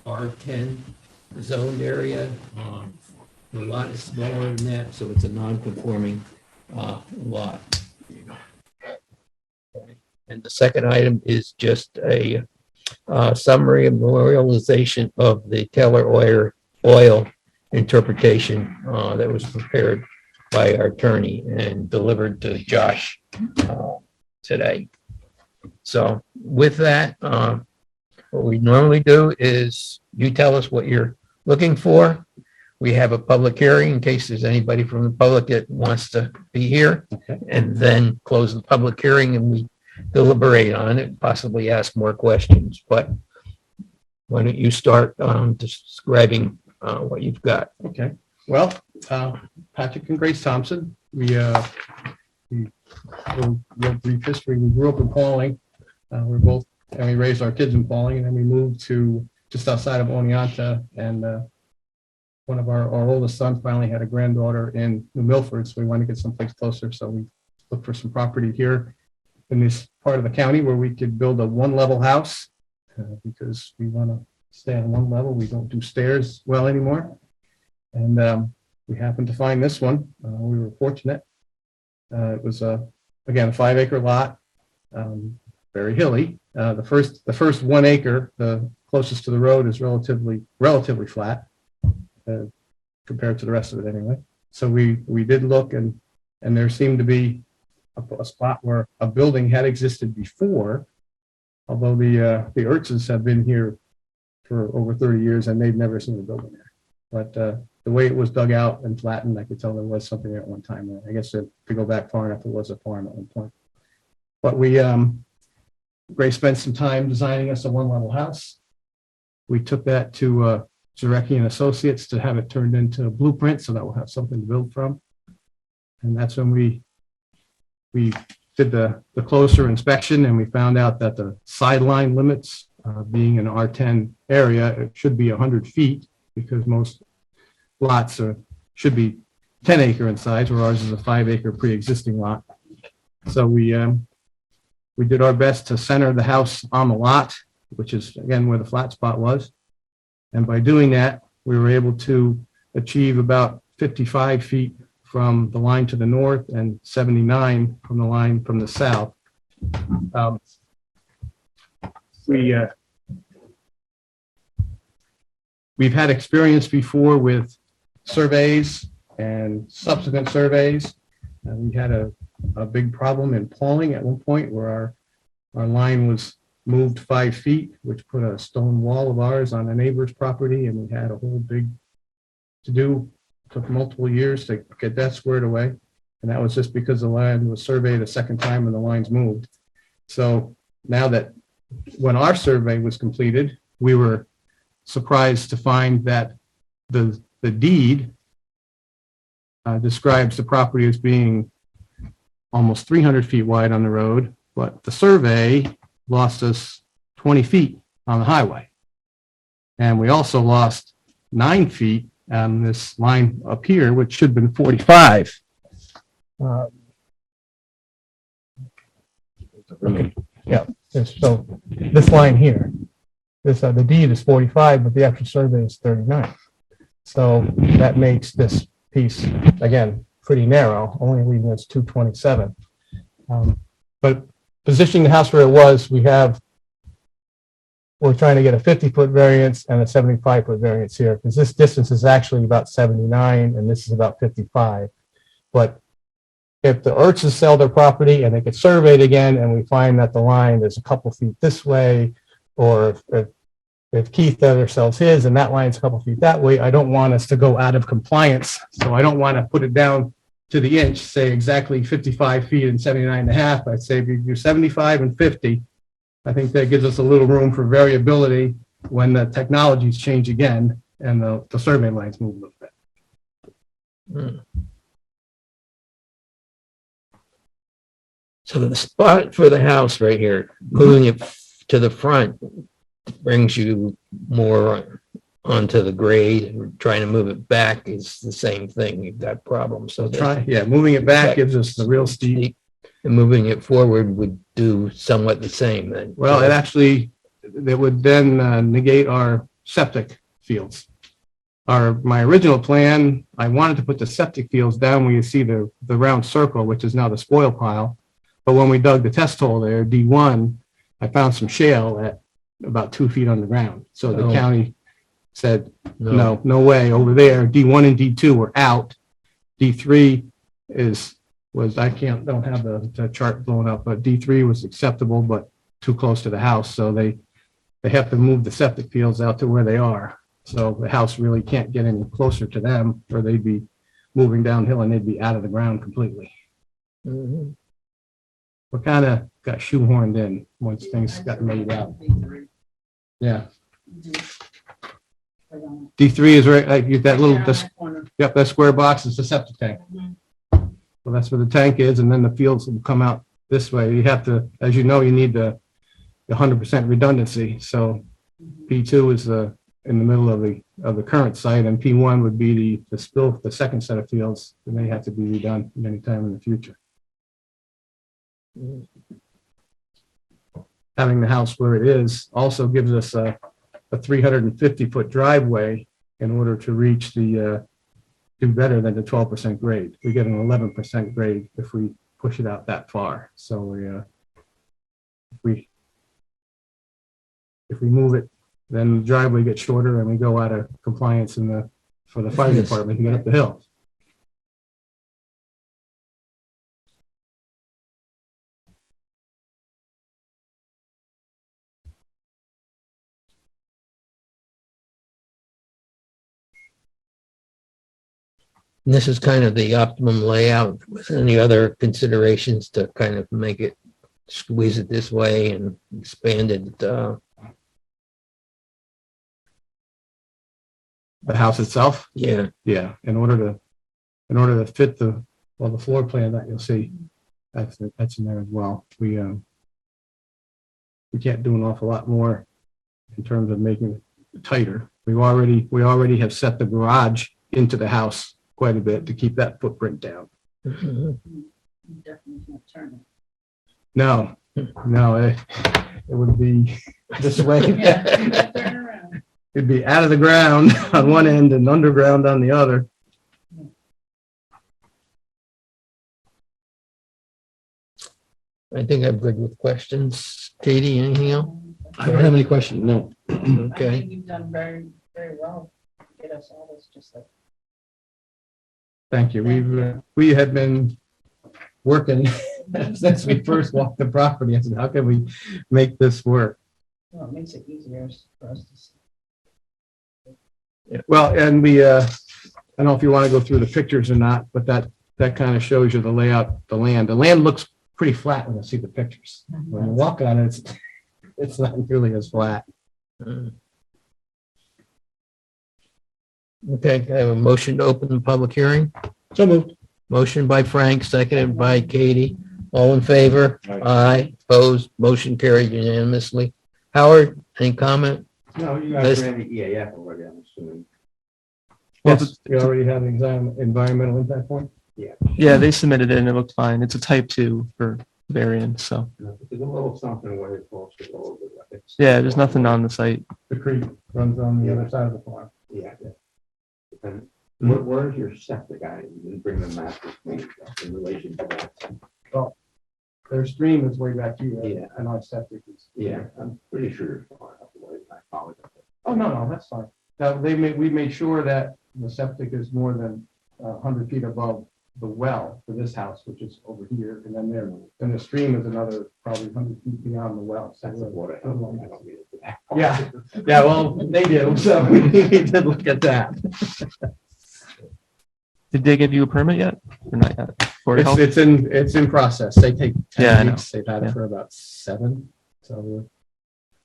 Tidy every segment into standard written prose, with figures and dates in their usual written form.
R10 zoned area. The lot is smaller than that, so it's a non-conforming lot. And the second item is just a summary and memorialization of the Taylor Oil interpretation that was prepared by our attorney and delivered to Josh today. So with that, what we normally do is you tell us what you're looking for. We have a public hearing in case there's anybody from the public that wants to be here, and then close the public hearing and we deliberate on it, possibly ask more questions. But why don't you start describing what you've got? Okay, well, Patrick and Grace Thompson, we real brief history. We grew up in Pauling. We're both, and we raised our kids in Pauling, and then we moved to just outside of Oneonta, and one of our oldest sons finally had a granddaughter in New Milford, so we wanted to get someplace closer. So we looked for some property here in this part of the county where we could build a one-level house because we want to stay on one level. We don't do stairs well anymore. And we happened to find this one. We were fortunate. It was again a 5-acre lot, very hilly. The first 1 acre, the closest to the road, is relatively flat compared to the rest of it anyway. So we did look, and there seemed to be a spot where a building had existed before, although the Ertzes have been here for over 30 years and they've never seen a building there. But the way it was dug out and flattened, I could tell there was something there at one time. I guess if you go back far enough, it was a farm at one point. But Grace spent some time designing us a one-level house. We took that to Jarecki and Associates to have it turned into a blueprint so that we'll have something to build from. And that's when we did the closer inspection, and we found out that the sideline limits, being an R10 area, it should be 100 feet because most lots should be 10-acre in size, where ours is a 5-acre pre-existing lot. So we did our best to center the house on the lot, which is again where the flat spot was. And by doing that, we were able to achieve about 55 feet from the line to the north and 79 from the line from the south. We've had experience before with surveys and subsequent surveys. We had a big problem in Pauling at one point where our line was moved 5 feet, which put a stone wall of ours on a neighbor's property, and we had a whole big to-do. Took multiple years to get that squared away, and that was just because the land was surveyed a second time and the lines moved. So now that when our survey was completed, we were surprised to find that the deed describes the property as being almost 300 feet wide on the road, but the survey lost us 20 feet on the highway. And we also lost 9 feet on this line up here, which should have been 45. Okay. Yeah, so this line here, the deed is 45, but the actual survey is 39. So that makes this piece, again, pretty narrow, only leaving us 227. But positioning the house where it was, we're trying to get a 50-foot variance and a 75-foot variance here, because this distance is actually about 79 and this is about 55. But if the Ertzes sell their property and they get surveyed again and we find that the line is a couple feet this way, or if Keith ever sells his and that line's a couple feet that way, I don't want us to go out of compliance. So I don't want to put it down to the inch, say exactly 55 feet and 79 and a half. I'd say if you do 75 and 50, I think that gives us a little room for variability when the technologies change again and the survey lines move a little bit. So the spot for the house right here, moving it to the front brings you more onto the grade, and trying to move it back is the same thing. You've got problems. So Moving it back gives us the real steep. And moving it forward would do somewhat the same then. Well, it would then negate our septic fields. My original plan, I wanted to put the septic fields down where you see the round circle, which is now the spoil pile. But when we dug the test hole there, D1, I found some shale at about 2 feet underground. So the Oh. county said, no way over there. D1 and D2 were out. D3 don't have the chart blown up, but D3 was acceptable, but too close to the house. So they have to move the septic fields out to where they are. So the house really can't get any closer to them, or they'd be moving downhill and they'd be out of the ground completely. Mhm. We kind of got shoehorned in once things got made out. Yeah. D3 is right, that little, yep, that square box is the septic tank. So that's where the tank is, and then the fields will come out this way. You have to, as you know, you need the 100% redundancy. So P2 is in the middle of the current site, and P1 would be the second set of fields that may have to be redone any time in the future. Having the house where it is also gives us a 350-foot driveway in order to reach do better than the 12% grade. We get an 11% grade if we push it out that far. So if we move it, then the driveway gets shorter and we go out of compliance for the fire Yes. department to get up the hill. And this is kind of the optimum layout with any other considerations to kind of make it squeeze it this way and expand it. The house itself, Yeah. yeah, in order to fit the floor plan that you'll see, that's in there as well. We can't do an awful lot more in terms of making it tighter. We already have set the garage into the house quite a bit to keep that footprint down. Mhm. You definitely can't turn No, it would be this way. it. Turn around. It'd be out of the ground on one end and underground on the other. I think I'm good with questions. Katie, anything else? I don't have any questions, no. I Okay. think you've done very, very well to get us all this, just like. Thank you. We have been working since we first walked the property. I said, how can we make this work? Well, it makes it easier for us to see. Well, and I don't know if you want to go through the pictures or not, but that kind of shows you the layout, the land. The land looks pretty flat when you see the pictures. When you walk on it, it's not really as flat. Mm. Okay, I have a motion to open the public hearing. So moved. Motion by Frank, seconded by Katie. All in favor? Aye. Opposed? Motion carried unanimously. Howard, any comment? No, you This- guys ran the EAF already, I'm assuming. Well, Yes, we already have an environmental impact point. Yeah, they submitted it and it looked fine. It's a type 2 for variance, so There's a little something where it's supposed to go over. yeah, there's nothing on the site. The creek runs on the other side of the farm. Yeah. And where's your septic? I didn't bring the map with me in relation to that. Their stream is way back here. Yeah. And our septic is. Yeah, I'm pretty sure it's far enough away. I apologize. Oh, no, that's fine. Now, we made sure that the septic is more than 100 feet above the well for this house, which is over here, and then the stream is another probably 100 feet beyond the well. So That's we're- what I don't mean to that. Yeah, yeah, well, they do, so we did look at that. Did they give you a permit yet or not yet? Board of Health? It's in process. They take Yeah, I 10 know. weeks. They've had it Yeah. for about 7. So,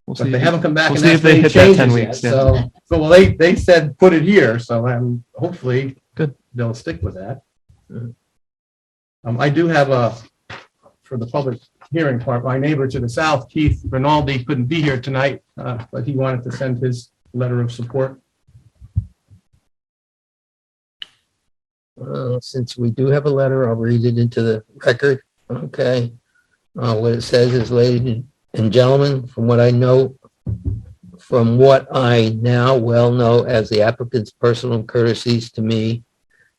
We'll but see they if- haven't come back we'll and see if asked they any hit that 10 changes yet. weeks, yeah. So they said, put it here. So hopefully Good. they'll stick with that. Mhm. I do have for the public hearing part, my neighbor to the south, Keith Rinaldi, couldn't be here tonight, but he wanted to send his letter of support. Since we do have a letter, I'll read it into the record. Okay. What it says is, ladies and gentlemen, from what I know from what I now well know as the applicant's personal courtesies to me,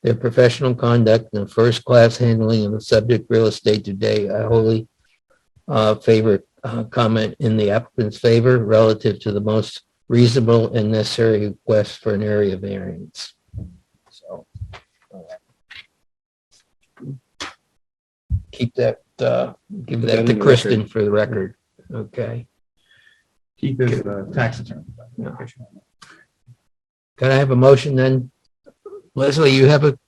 their professional conduct and first-class handling of the subject real estate today, I wholly favor comment in the applicant's favor relative to the most reasonable and necessary request for an area variance. So keep that, give that to Kristen for the record. Okay. Keith is the tax attorney. Yeah. Can I have a motion then? Leslie, you have a,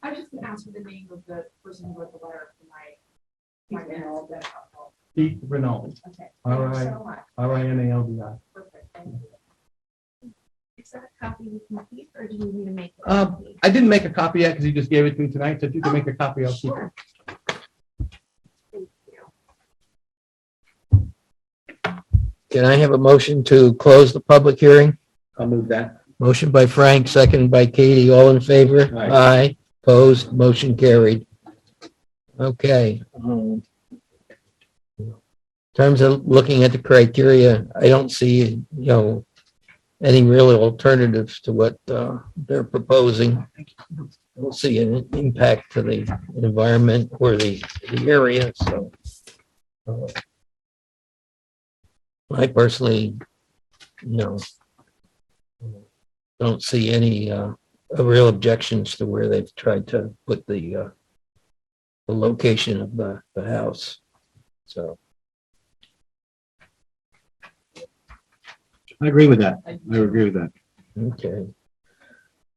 I was just gonna ask for the name of the person who wrote the letter for my minutes. That's helpful. Keith Rinaldi, Okay. All Thank you right. so much. Rinaldi. Perfect. Thank you. Is that a copy you can keep, or do you need me to make? a Um, copy? I didn't make a copy yet because he just gave it to me tonight, so if you can make a copy, I'll keep it. Sure. Thank you. can I have a motion to close the public hearing? I'll move that. Motion by Frank, seconded by Katie. All in favor? Aye. Aye. Opposed? Motion carried. Okay. In terms of looking at the criteria, I don't see, any real alternatives to what they're proposing. I don't see an impact to the environment or the area, so. I personally, don't see any real objections to where they've tried to put the location of the house. So, I agree with that. I agree with that. okay.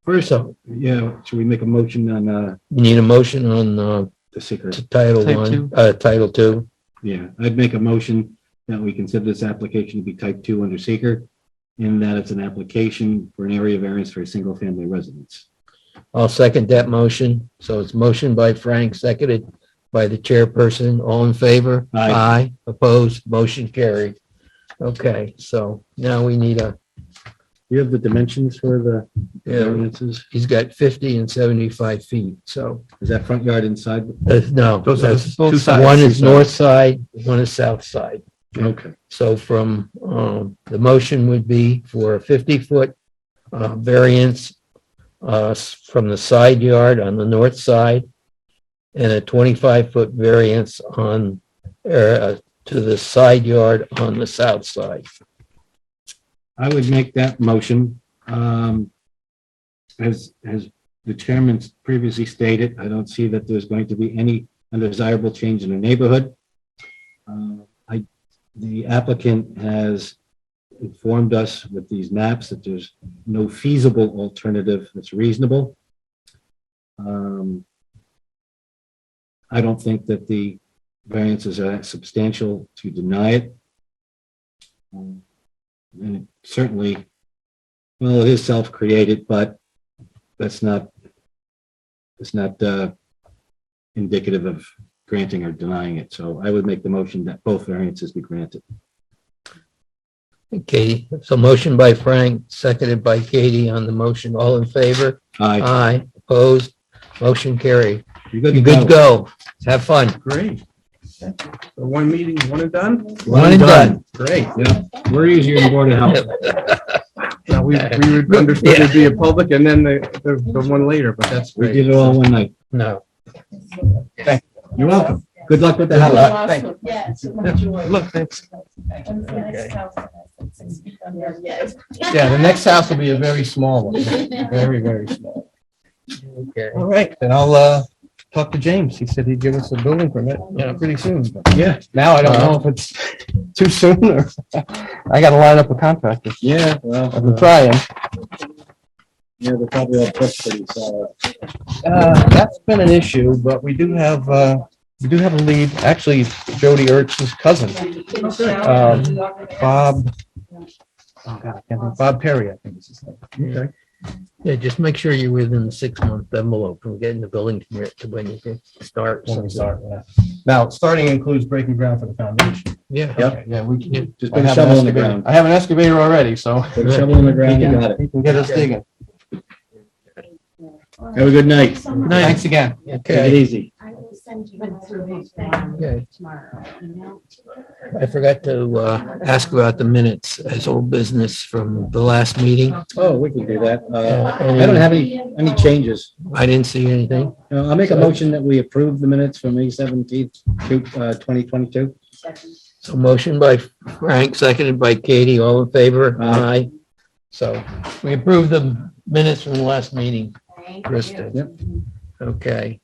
First, Yeah, should we make a motion on we need a motion on the seeker? Title Type One, two. Title Two. Yeah, I'd make a motion that we consider this application to be type 2 under seeker, in that it's an application for an area variance for a single family residence. I'll second that motion. So it's motion by Frank, seconded by the chairperson. All in favor? Aye. Opposed? Motion carried. Okay, so now we need You have the dimensions for the Yeah. variances? he's got 50 and 75 feet, so. Is that front yard inside? No, Those are that's, both sides. one is north side, one is south side. Okay. So from, the motion would be for a 50-foot variance from the side yard on the north side and a 25-foot variance on, to the side yard on the south side. I would make that motion. As the chairman previously stated, I don't see that there's going to be any undesirable change in the neighborhood. The applicant has informed us with these maps that there's no feasible alternative that's reasonable. I don't think that the variances are that substantial to deny it. And it certainly, well, it is self-created, but that's not, it's not indicative of granting or denying it. So I would make the motion that both variances be granted. Katie, so motion by Frank, seconded by Katie on the motion. All in favor? Aye. Aye. Opposed? Motion carried. You're good You to good to go. go. Have fun. Great. So one meeting, one and done? One and done. Great. Yeah, we're easier than Board of Health. Now, we would understood it'd be a public and then the one later, but that's We great. did it all one night. No. You're welcome. Good luck with the house. Thank you. Yes. enjoy. Look, thanks. When's the next house that has 6 feet under? Yes. Yeah, the next house will be a very small one. Very, very small. Okay. All right, then I'll talk to James. He said he'd give us a building permit, pretty soon. But Yeah, now I don't know if it's too soon or I gotta line up a contractor. yeah, well, I've been trying. yeah, they're probably all booked pretty solid. That's been an issue, but we do have a lead, actually Jody Ertz's cousin, Bob. Oh God, I can't think, Bob Perry, I think is his name. Okay. Yeah, just make sure you're within the 6-month envelope from getting the building permit to when you can start. When we start, yeah. Now, starting includes breaking ground for the foundation. Yeah. Okay, yeah, we can. Just I put a have an shovel in the excavator. ground. I have an excavator already, so. Put a shovel in the ground, you got it. He can get us digging. Have a good night. Thanks again. Take it Okay. easy. I will send you. Went through these Okay. Tomorrow, email. I forgot to ask about the minutes as old business from the last meeting. Oh, we can do that. Any- I don't have any changes. I didn't see anything. I'll make a motion that we approve the minutes from May 17th, 2022. So motion by Frank, seconded by Katie, all in favor? Aye. So we approved the minutes from the last meeting. Thank Kristen. you. Yep. Okay.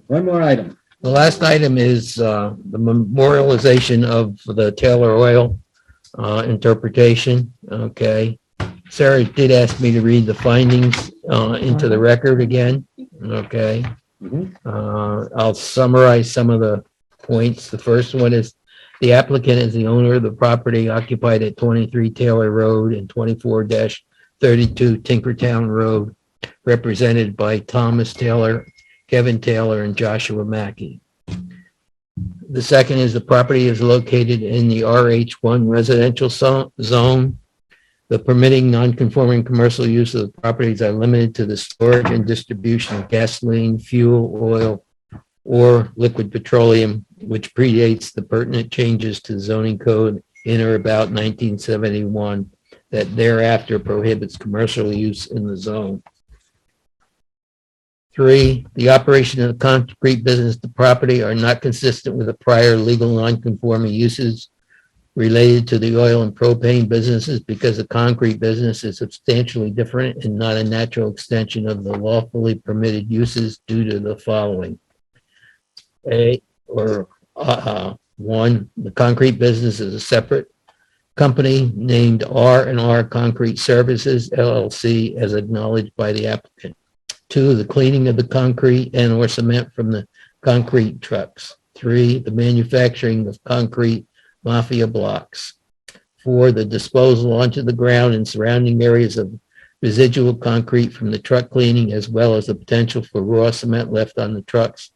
One more item. The last item is the memorialization of the Taylor Oil interpretation. Okay. Sarah did ask me to read the findings into the record again. Okay. Mhm. I'll summarize some of the points. The first one is the applicant is the owner of the property occupied at 23 Taylor Road and 24-32 Tinkertown Road, represented by Thomas Taylor, Kevin Taylor, and Joshua Mackey. The second is the property is located in the RH1 residential zone. The permitting non-conforming commercial use of the properties are limited to the storage and distribution of gasoline, fuel, oil, or liquid petroleum, which predates the pertinent changes to the zoning code in or about 1971 that thereafter prohibits commercial use in the zone. 3, the operation of the concrete business, the property are not consistent with the prior legal non-conforming uses related to the oil and propane businesses because the concrete business is substantially different and not a natural extension of the lawfully permitted uses due to the following. One, the concrete business is a separate company named R&R Concrete Services LLC as acknowledged by the applicant. 2, the cleaning of the concrete and or cement from the concrete trucks. 3, the manufacturing of concrete mafia blocks. 4, the disposal onto the ground and surrounding areas of residual concrete from the truck cleaning, as well as the potential for raw cement left on the trucks,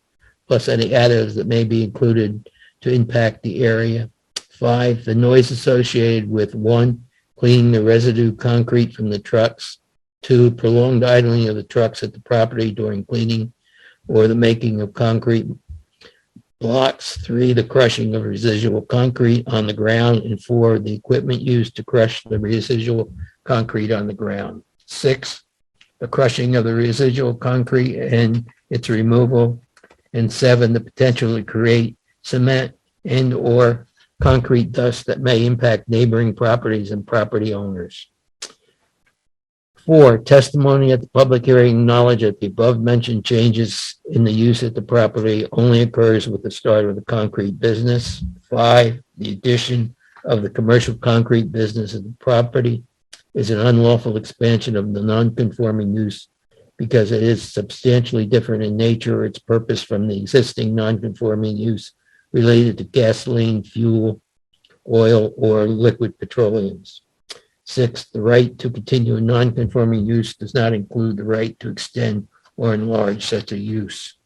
plus any additives that may be included to impact the area. 5, the noise associated with 1, cleaning the residue concrete from the trucks. 2, prolonged idling of the trucks at the property during cleaning or the making of concrete blocks. 3, the crushing of residual concrete on the ground. And 4, the equipment used to crush the residual concrete on the ground. 6, the crushing of the residual concrete and its removal. And 7, the potential to create cement and or concrete dust that may impact neighboring properties and property owners. 4, testimony at the public hearing acknowledge that the above mentioned changes in the use of the property only occurs with the start of the concrete business. 5, the addition of the commercial concrete business of the property is an unlawful expansion of the non-conforming use because it is substantially different in nature or its purpose from the existing non-conforming use related to gasoline, fuel, oil, or liquid petroleums. 6, the right to continue a non-conforming use does not include the right to extend or enlarge such a use.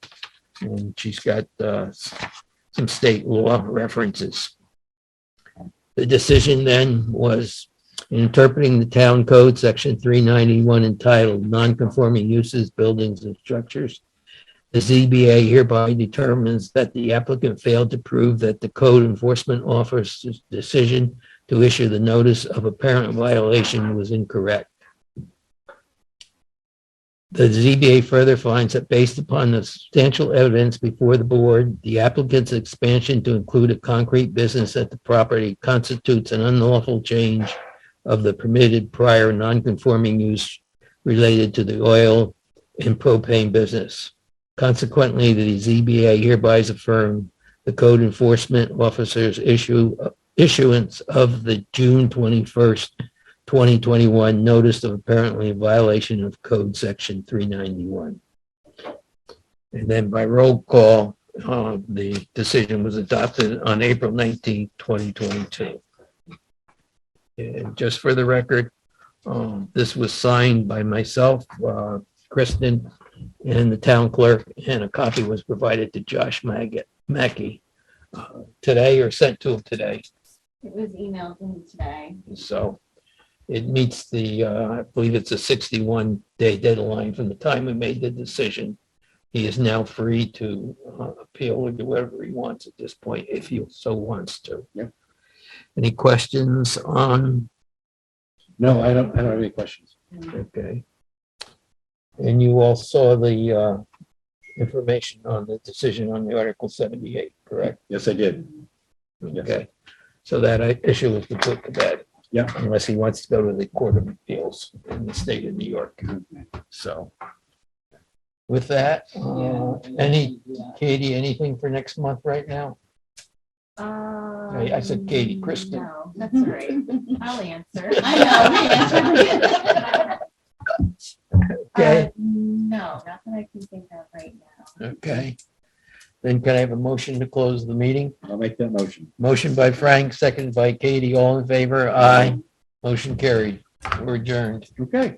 And she's got some state law references. The decision then was interpreting the town code, section 391, entitled Non-Conforming Uses, Buildings and Structures. The ZBA hereby determines that the applicant failed to prove that the code enforcement officer's decision to issue the notice of apparent violation was incorrect. The ZBA further finds that based upon the substantial evidence before the board, the applicant's expansion to include a concrete business at the property constitutes an unlawful change of the permitted prior non-conforming use related to the oil and propane business. Consequently, the ZBA hereby affirms the code enforcement officer's issuance of the June 21st, 2021 notice of apparently violation of code section 391. And then by roll call, the decision was adopted on April 19th, 2022. And just for the record, this was signed by myself, Kristen, and the town clerk, and a copy was provided to Josh Mackey today or sent to him today. It was emailed in today. So it meets the, I believe it's a 61-day deadline from the time we made the decision he is now free to appeal or do whatever he wants at this point, if he so wants to. Yep. Any questions on, No, I don't have any questions. okay. And you all saw the information on the decision on the Article 78, correct? Yes, I did. Yes. Okay, so that issue is to put to bed. Yeah. Unless he wants to go to the Court of Appeals in the state of New York. So with that, Katie, anything for next month right now? I said Katie, Kristen. No, that's all right. I'll answer. I Okay, No, not that I can think of right now. okay. Then can I have a motion to close the meeting? I'll make that motion. Motion by Frank, seconded by Katie, all in favor? Aye. Motion carried. We're adjourned. Okay.